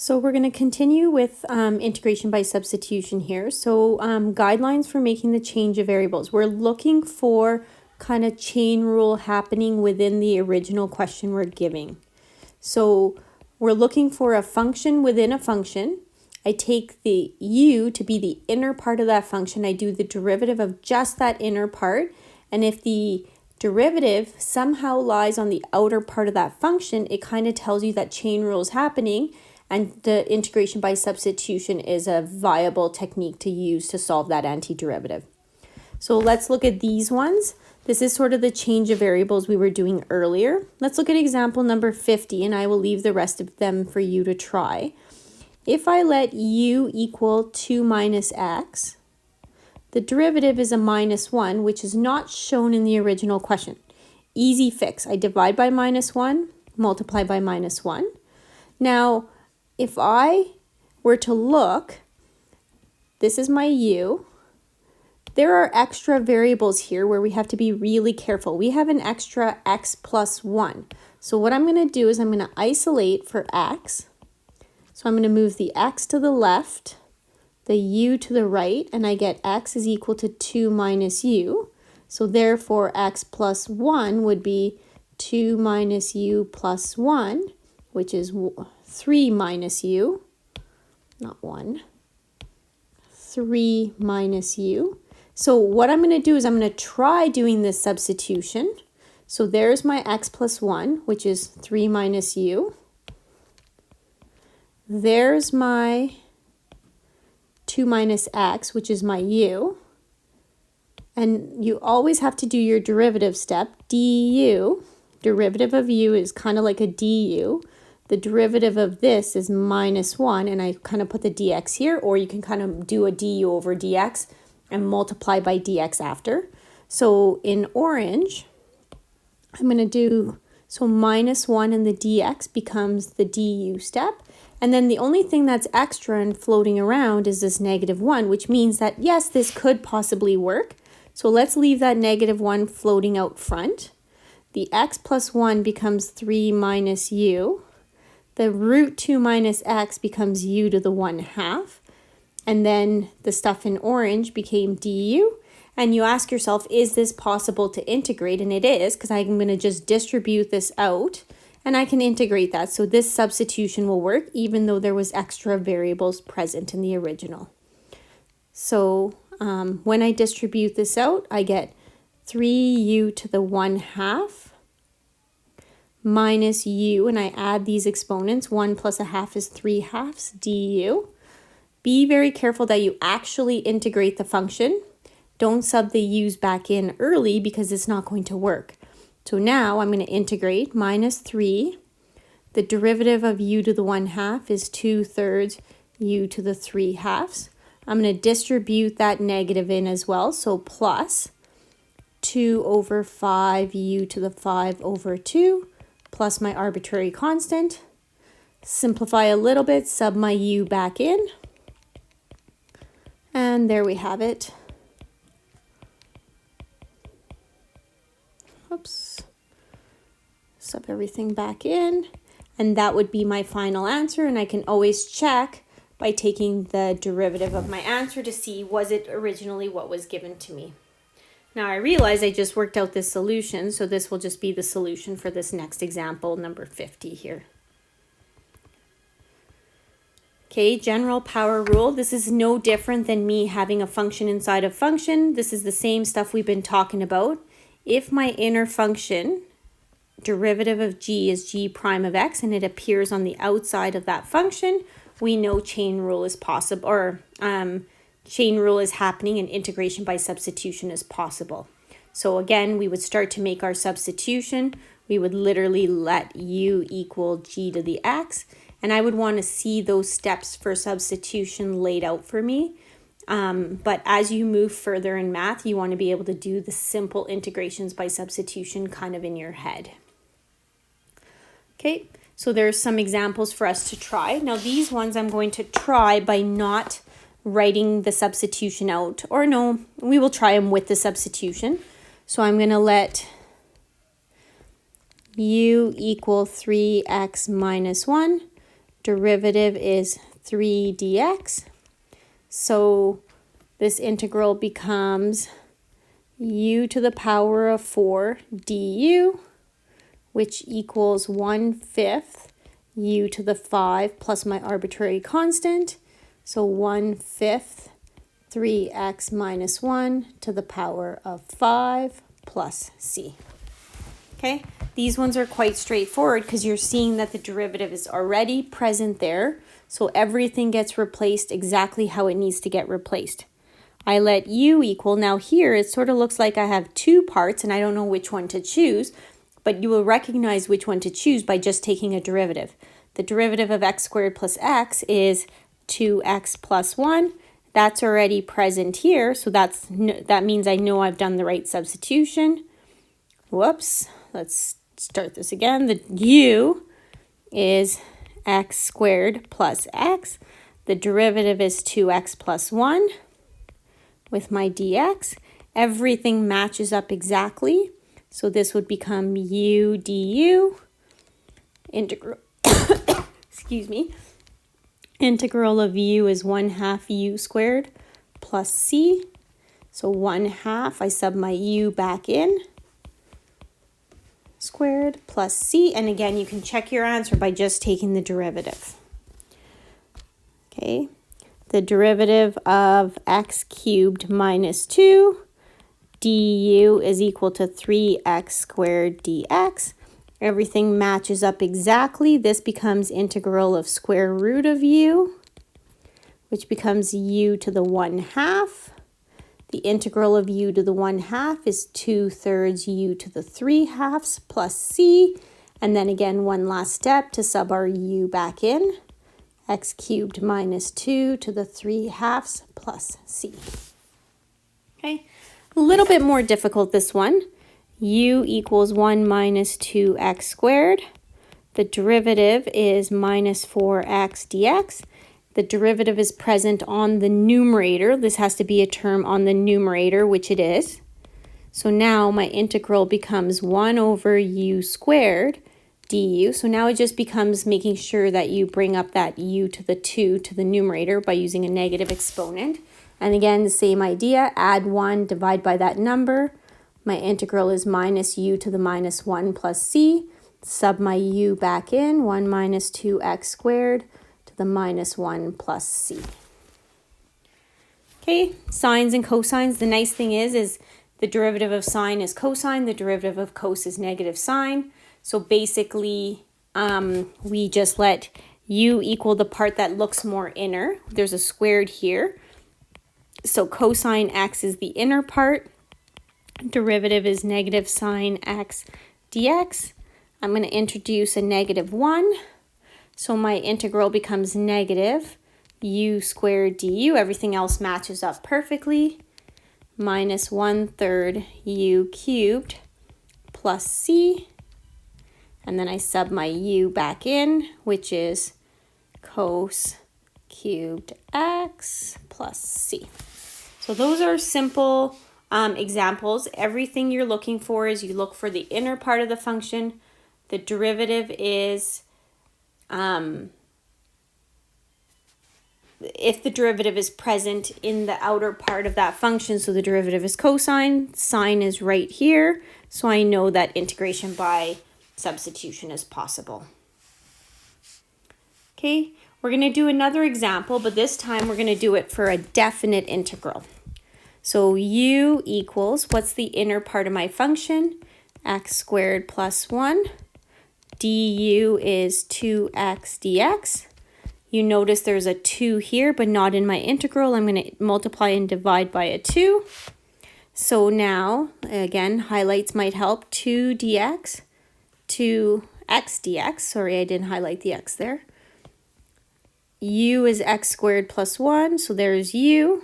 So we're going to continue with integration by substitution here. So guidelines for making the change of variables. We're looking for kind of chain rule happening within the original question we're giving. So we're looking for a function within a function. I take the u to be the inner part of that function. I do the derivative of just that inner part. And if the derivative somehow lies on the outer part of that function, it kind of tells you that chain rule is happening. And the integration by substitution is a viable technique to use to solve that antiderivative. So let's look at these ones. This is sort of the change of variables we were doing earlier. Let's look at example number 50, and I will leave the rest of them for you to try. If I let u equal 2 minus x, the derivative is a minus 1, which is not shown in the original question. Easy fix. I divide by minus 1, multiply by minus 1. Now, if I were to look, this is my u. There are extra variables here where we have to be really careful. We have an extra x plus 1. So what I'm going to do is I'm going to isolate for x. So I'm going to move the x to the left, the u to the right, and I get x is equal to 2 minus u. So therefore x plus 1 would be 2 minus u plus 1, which is 3 minus u, not 1, 3 minus u. So what I'm going to do is I'm going to try doing this substitution. So there's my x plus 1, which is 3 minus u. There's my 2 minus x, which is my u. And you always have to do your derivative step, du. Derivative of u is kind of like a du. The derivative of this is minus 1, and I kind of put the dx here, or you can kind of do a du over dx and multiply by dx after. So in orange, I'm going to do, so minus 1 and the dx becomes the du step. And then the only thing that's extra and floating around is this negative 1, which means that, yes, this could possibly work. So let's leave that negative 1 floating out front. The x plus 1 becomes 3 minus u. The root 2 minus x becomes u to the 1/2. And then the stuff in orange became du. And you ask yourself, is this possible to integrate? And it is, because I'm going to just distribute this out. And I can integrate that. So this substitution will work even though there was extra variables present in the original. So when I distribute this out, I get 3u to the 1/2 minus u, and I add these exponents. 1 plus 1/2 is 3/2 du. Be very careful that you actually integrate the function. Don't sub the u's back in early because it's not going to work. So now I'm going to integrate minus 3. The derivative of u to the 1/2 is 2/3 u to the 3/2. I'm going to distribute that negative in as well. So plus 2 over 5 u to the 5 over 2 plus my arbitrary constant. Simplify a little bit, sub my u back in. And there we have it. Oops. Sub everything back in. And that would be my final answer. And I can always check by taking the derivative of my answer to see, was it originally what was given to me? Now I realize I just worked out this solution, so this will just be the solution for this next example, number 50 here. Okay, general power rule. This is no different than me having a function inside a function. This is the same stuff we've been talking about. If my inner function, derivative of g is g prime of x, and it appears on the outside of that function, we know chain rule is possible, or chain rule is happening and integration by substitution is possible. So again, we would start to make our substitution. We would literally let u equal g to the x, and I would want to see those steps for substitution laid out for me. But as you move further in math, you want to be able to do the simple integrations by substitution kind of in your head. Okay, so there's some examples for us to try. Now these ones I'm going to try by not writing the substitution out, or no, we will try them with the substitution. So I'm going to let u equal 3x minus 1 derivative is 3 dx. So this integral becomes u to the power of 4 du, which equals 1/5 u to the 5 plus my arbitrary constant. So 1/5 3x minus 1 to the power of 5 plus c. Okay, these ones are quite straightforward because you're seeing that the derivative is already present there. So everything gets replaced exactly how it needs to get replaced. I let u equal, now here it sort of looks like I have two parts and I don't know which one to choose, but you will recognize which one to choose by just taking a derivative. The derivative of x squared plus x is 2x plus 1. That's already present here, so that means I know I've done the right substitution. Whoops, let's start this again. The u is x squared plus x. The derivative is 2x plus 1 with my dx. Everything matches up exactly, so this would become u du integral, excuse me, integral of u is 1/2 u squared plus c. So 1/2, I sub my u back in, squared plus c. And again, you can check your answer by just taking the derivative. Okay, the derivative of x cubed minus 2 du is equal to 3x squared dx. Everything matches up exactly. This becomes integral of square root of u, which becomes u to the 1/2. The integral of u to the 1/2 is 2/3 u to the 3/2 plus c. And then again, one last step to sub our u back in. X cubed minus 2 to the 3/2 plus c. Okay, a little bit more difficult this one. U equals 1 minus 2x squared. The derivative is minus 4x dx. The derivative is present on the numerator. This has to be a term on the numerator, which it is. So now my integral becomes 1 over u squared du. So now it just becomes making sure that you bring up that u to the 2 to the numerator by using a negative exponent. And again, the same idea, add 1, divide by that number. My integral is minus u to the minus 1 plus c. Sub my u back in, 1 minus 2x squared to the minus 1 plus c. Okay, sines and cosines. The nice thing is the derivative of sine is cosine. The derivative of cos is negative sine. So basically, we just let u equal the part that looks more inner. There's a squared here. So cosine x is the inner part. Derivative is negative sine x dx. I'm going to introduce a negative 1. So my integral becomes negative u squared du. Everything else matches up perfectly. Minus 1/3 u cubed plus c. And then I sub my u back in, which is cos cubed x plus c. So those are simple examples. Everything you're looking for is you look for the inner part of the function. The derivative is, if the derivative is present in the outer part of that function, so the derivative is cosine, sine is right here, so I know that integration by substitution is possible. Okay, we're going to do another example, but this time we're going to do it for a definite integral. So u equals, what's the inner part of my function? X squared plus 1. Du is 2x dx. You notice there's a 2 here, but not in my integral. I'm going to multiply and divide by a 2. So now, again, highlights might help. 2 dx, 2x dx. Sorry, I didn't highlight the x there. U is x squared plus 1, so there's u.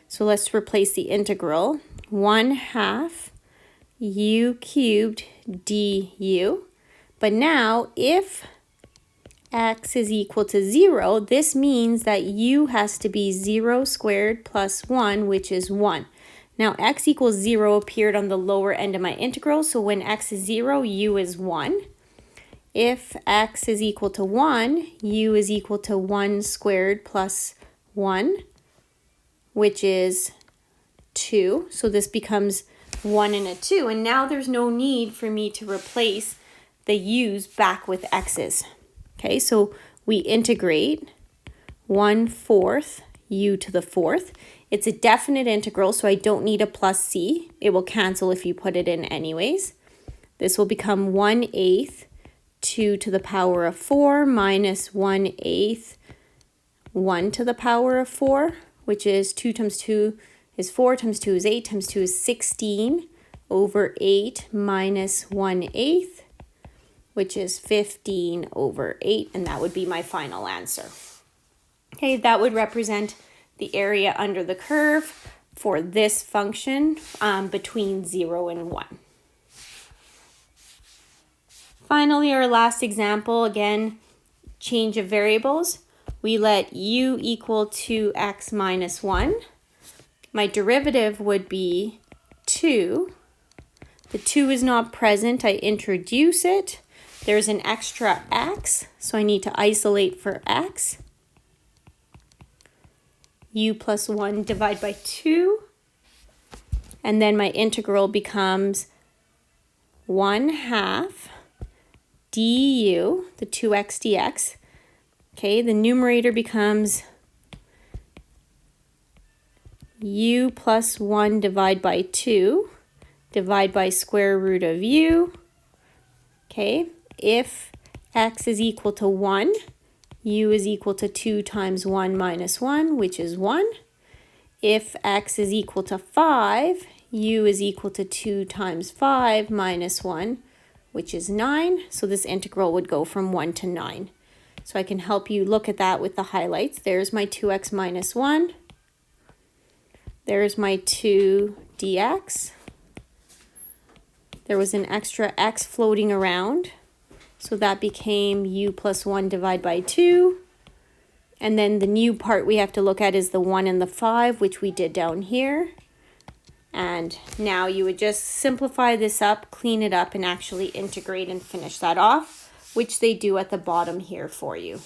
So let's replace the integral. 1/2 u cubed du. But now, if x is equal to 0, this means that u has to be 0 squared plus 1, which is 1. Now, x equals 0 appeared on the lower end of my integral, so when x is 0, u is 1. if x is equal to 1, u is equal to 1 squared plus 1, which is 2. So this becomes 1 and a 2. And now there's no need for me to replace the u's back with x's. Okay, so we integrate 1/4 u to the 4th. It's a definite integral, so I don't need a plus c. It will cancel if you put it in anyways. This will become 1/8 2 to the power of 4 minus 1/8 1 to the power of 4, which is 2 times 2 is 4 times 2 is 8 times 2 is 16 over 8 minus 1/8, which is 15 over 8, and that would be my final answer. Okay, that would represent the area under the curve for this function between 0 and 1. Finally, our last example, again, change of variables. We let u equal to x minus 1. My derivative would be 2. The 2 is not present. I introduce it. There's an extra x, so I need to isolate for x. U plus 1 divided by 2. And then my integral becomes 1/2 du, the 2x dx. Okay, the numerator becomes u plus 1 divided by 2, divide by square root of u. Okay, if x is equal to 1, u is equal to 2 times 1 minus 1, which is 1. If x is equal to 5, u is equal to 2 times 5 minus 1, which is 9. So this integral would go from 1 to 9. So I can help you look at that with the highlights. There's my 2x minus 1. There's my 2 dx. There was an extra x floating around. So that became u plus 1 divided by 2. And then the new part we have to look at is the 1 and the 5, which we did down here. And now you would just simplify this up, clean it up, and actually integrate and finish that off, which they do at the bottom here for you.